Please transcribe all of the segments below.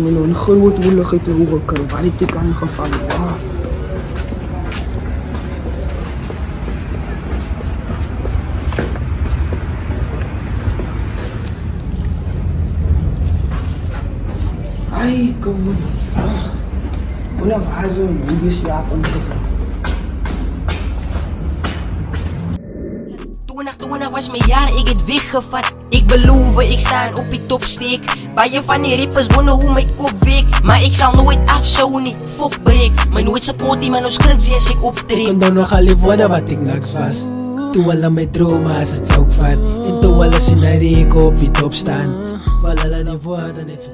me nou 'n groot moeilikheid te hoor kry. Waar het ek aangevang? Ja. Ai, kom nou. Hoe waar zo een moeder slaap aangevang? Toen was mijn jaar, ik het weggevat. Ik beloof, ik sta op die topsteek. Bij je van die rippers wonnen hoe mijn kop week. Maar ik zal nooit afzoen, niet fok breek. Maar nooit support die man als kruk als ik optreed. Ik kon dan nog al worden wat ik niks was. Toen alle mijn dromen als het zou vat. En toen alle scenario ik op die top staan. Wel alle niet worden net zo.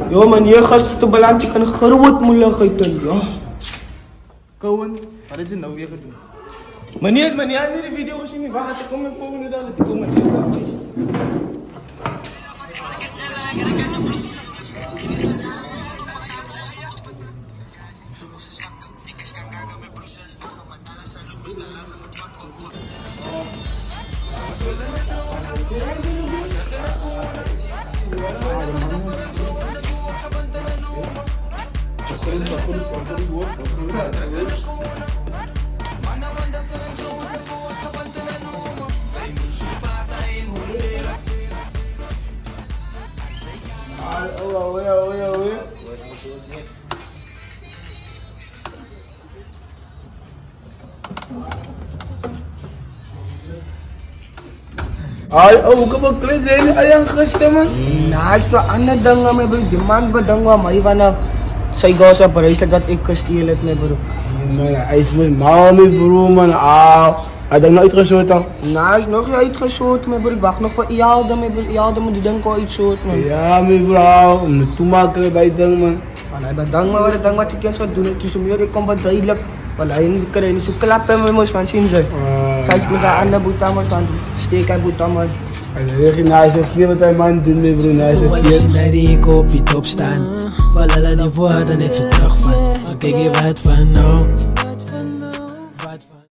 Yo man, je gasten te beland, je kan een groot moeilijkheid doen, ja. Koen, wat is het nou weer gedaan? Meneer, niet de video gezien niet. Wacht, ik kom met volgende dag. Ik kom met Ay, kom op, klik zijn ayang gasten man. Nah, so ano dang nga may bro, demand ba dang nga may vanaf sa igasa bracelet dat ik gesteel het me bro. Man, hij is mijn mami bro man. Hij heeft nog uitgeschoten. Nah, is nog uitgeschoten me bro. Ik wacht nog voor Ialda me bro. Ialda moet die ding ko uitgeschoten man. Ja, mijn bro. Om het toemaken bij ding man. Man, dat dang maar wat dang wat ik zou doen. Het is om hier ik kom wat duidelijk. Wala yun ka rin. So klappen mo mo man sinjay. Size ko sa ana buta mo man. Steak ay buta man. Hij heeft naast het keer wat hij man doen me bro. Naast Toen het alle keer. scenario ik op die top staan. Wel alle niet worden net zo terug van. Maar kijk je wat van nou.